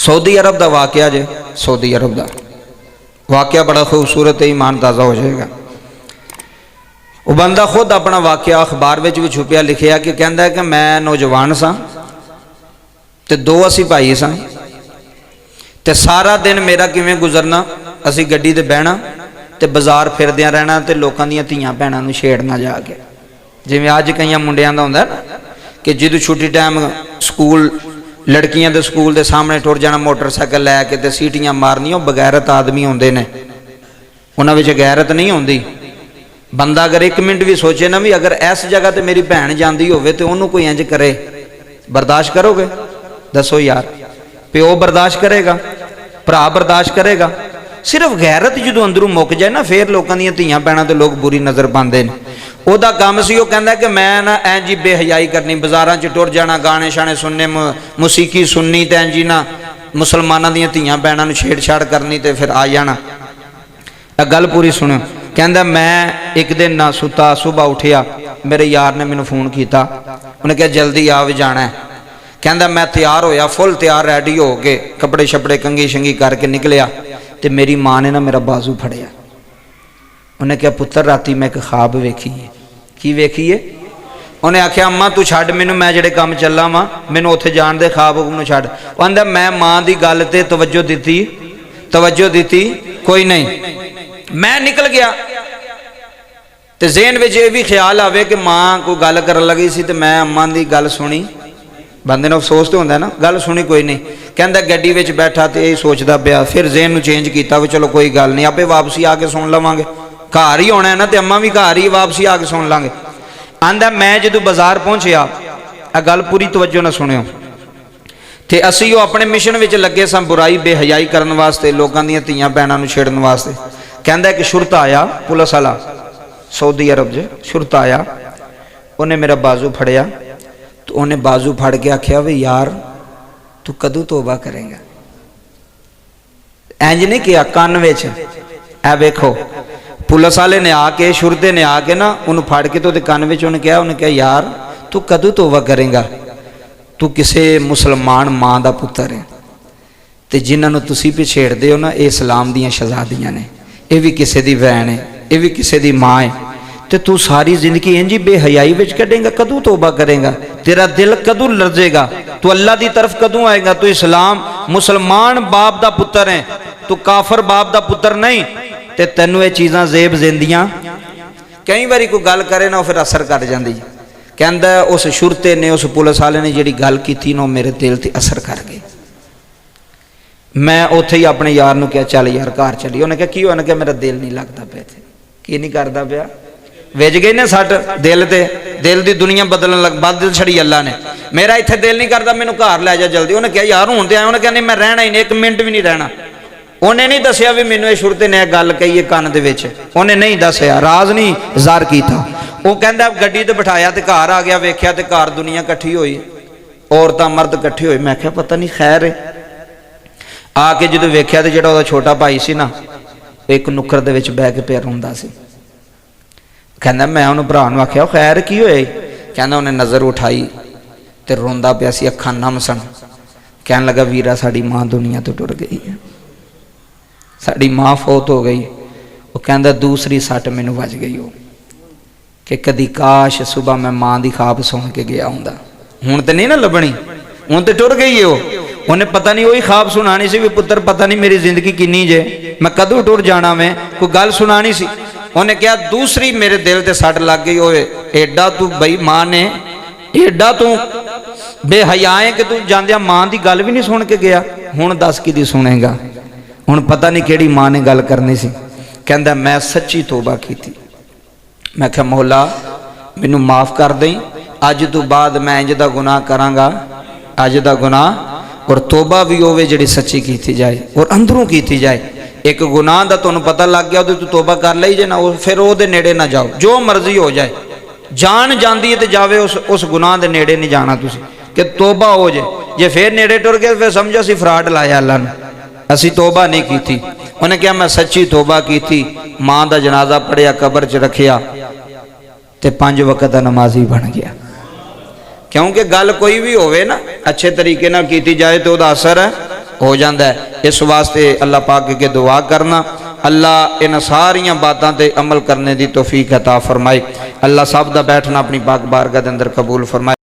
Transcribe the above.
Saudi अरब का वाकया जे, Saudi अरब का वाकया बड़ा खूबसूरत है, ईमान ताज़ा हो जाएगा। वो बंदा खुद अपना वाकया अखबार में भी छुपिया लिखिया कि कहता है कि मैं नौजवान सा ते दो असी भाई सा ते सारा दिन मेरा किवें गुजरना, असी गड्डी ते बहना ते बाजार फिरदियां रहना ते लोकां दियां धीआं भैणां नूं छेड़ना जाके, जिवें अज कई मुंडियां दा हुंदा ना कि जो छुट्टी टाइम स्कूल लड़कियां दे स्कूल के सामने टुर जाना मोटरसाइकिल लैके ते सीटियां मारनियां। बगैरत आदमी होंदे ने, उन्हां विच गैरत नहीं होंदी। बंदा अगर एक मिनट भी सोचे ना भी अगर इस जगह ते मेरी भैन जाती होवे ते उन्होंने कोई इंज करे, बर्दाश्त करोगे? दसो यार, प्यो बर्दाश्त करेगा, भरा बर्दाश्त करेगा? सिर्फ गैरत जो अंदरों मुक जाए ना फिर लोगों दी धीआं भैणां ते लोग बुरी नज़र पाते हैं। ओहदा काम सी, वो कहंदा कि मैं ना ऐं जी बेहयाई करनी, बाजारां च टुर जाना, गाने शाने सुनने, मुसीकी सुननी ते ऐं जी ना मुसलमानां दी धीआं भैणां नूं छेड़छाड़ करनी ते फिर आ जाना। गल पूरी सुनो। कहंदा मैं एक दिन ना सुता, सुबह उठिया, मेरे यार ने मैनू फोन किया, उन्हें कहा जल्दी आ भी जाना है। कहंदा मैं तैयार होया, फुल तैयार रेडी हो के कपड़े शपड़े कंघी शंघी करके निकलिया तो मेरी माँ ने ना मेरा बाजू फड़िया। उन्हें कहा पुत्र राती मैं एक ख्वाब वेखी है। की वेखी है? उन्हें आख्या अम्मा तू छड्ड मैनू, मैं जेड़े काम चला वा मैनू उत्थे जाण दे, ख्वाब नूं छड्ड। कहंदा मैं माँ की गल ते तवज्जो दी कोई नहीं, मैं निकल गया। तो ज़हन में यह भी ख्याल आवे कि माँ कोई गल कर लगी सी तो मैं अम्मा की गल सुनी। बंदे नूं अफसोस तो होंदा ना, गल सुनी कोई नहीं। कहंदा गड्डी विच बैठा तो यही सोचता पिया, फिर ज़हन नूं चेंज किया भी चलो कोई गल नहीं, आपे वापसी आके सुन लवांगे, घर ही होना है ना तो अम्मा भी घर ही वापसी आके सुन लांगे। आंदा मैं जो बाजार पहुंचया, आ गल पूरी तवज्जो ना सुनियो, तो असी अपने मिशन में लगे स बुराई बेहयाई करने वास्ते, लोगों दी धीआं भैणां नूं छेड़न वास्ते। कहंदा एक शुरता आया, पुलिस वाला, सऊदी अरब च शुरता आया, उन्हें मेरा बाजू फड़िया तो उन्हें बाजू फड़ के आख्या भी यार तू कदों तौबा करेगा? इंज नहीं किया कान विच, ऐ वेखो पुलिस वाले ने आके, शुरते ने आके ना उन्हें फड़ के तो कान विच उन्हें कहा यार तू कदों तौबा करेगा? तू किसी मुसलमान माँ का पुत्र है तो जिन्होंने तुसी भी छेड़ते हो ना, ये इस्लाम दियां शहजादियां ने, यह भी किसी की भैन है, यह भी किसी की माँ है, तो तू सारी जिंदगी इंज ही बेहयाई विच कढ़ेगा? कदों तौबा करेगा? तेरा दिल कदों लरजेगा? तू अल्लाह की तरफ कदों आएगा? तू इस्लाम मुसलमान बाप का पुत्र है, तू काफर बाप का पुत्र नहीं, तो तेनों ये चीज़ां जेब जिंदियां कई बारी कोई गल करे ना फिर असर कर जाती। कहंदा उस शुरते ने, उस पुलिस वाले ने जिहड़ी गल की ना मेरे दिल ते असर कर गई। मैं उत्थे ही अपने यार नूं कहा चल यार घर चली। उन्हें कहा की होया? उन्हें कहा मेरा दिल नहीं लगता पे, की नहीं करता पिया? विज गई ना सट दिल ते, दिल की दुनिया बदल छड़ी अल्लाह ने। मेरा इत्थे दिल नहीं करता, मैनू घर लै जा जल्दी। उन्हें कहा यार हुण ते आया। उन्हें कहा नहीं मैं रहना ही नहीं, एक मिनट भी नहीं रहना। उन्हें नहीं दसिया भी मैनू शुरते ने गल कही है कान दे विच, उन्हें नहीं दसिया, राज नहीं ज़ाहिर कीता। वो कहंदा गड्डी ते बिठाया तो घर आ गया, वेख्या तो घर दुनिया इकट्ठी हुई, औरतां मर्द इकट्ठे हुए। मैं क्या पता नहीं खैर है। आके जो वेख्या तो जो छोटा भाई सी ना, एक नुक्कर दे विच बह के पिया रोंदा सी। कहंदा मैं उन्होंने भरा नूं आख्या खैर की होए? कहंदा उन्हें नज़र उठाई तो रोंदा पिया सी, अखां नम सन। कहन लगा वीरा साड़ी माँ दुनिया तो टुर गई है, साड़ी माँ फौत हो गई। वो कहंदा दूसरी सट मैनू वज गई हो कि कदी काश सुबह मैं माँ की खाब सुन के गया हुंदा। हुण तो नहीं ना लभनी, हुण तो टुर गई है। वो उन्हें पता नहीं वही खाब सुनानी सी भी पुत्र पता नहीं मेरी जिंदगी किन्नी जे, मैं कदों टुर जाना, मैं कोई गल सुनानी सी। उन्हें कहा दूसरी मेरे दिल ते सट लग गई। ओए एडा तू बई माँ ने, एडा तू बेहयाए कि तू जांदिया माँ की गल भी नहीं सुन के गया। हुण दस कि सुनेगा? हुण पता नहीं केड़ी माँ ने गल करनी सी। कहंदा मैं सच्ची तौबा की थी। मैं क्या मौला मैनू माफ़ कर दई, अज तो बाद मैं इंज दा गुनाह करांगा, अज दा गुनाह, और तौबा भी होवे जिहड़ी सच्ची की जाए और अंदरों की जाए। एक गुनाह का तुहानूं पता लग गया तो तौबा कर ली जे ना, फिर वो नेड़े ना जाओ, जो मर्जी हो जाए। जान जाती है तो जावे, उस गुनाह के नेड़े नहीं जाना तुसी, कि तौबा हो जाए। जे फिर नेड़े टुर गए फिर समझो असीं फ्रॉड लाया अल्लाह ने, असी तौबा नहीं की थी। उन्हें कहा मैं सच्ची तौबा की थी। माँ का जनाजा पढ़िया, कबर च रखिया तो 5 वक्त का नमाजी बन गया। क्योंकि गल कोई भी होवे ना अच्छे तरीके ना की जाए तो असर है हो जाता है। इस वास्ते अल्लाह पाक के दुआ करना, अल्लाह इन सारिया बातों पर अमल करने की तौफीक अता फरमाए। अल्लाह सब का बैठना अपनी पाक बारगाह के अंदर कबूल फरमाए।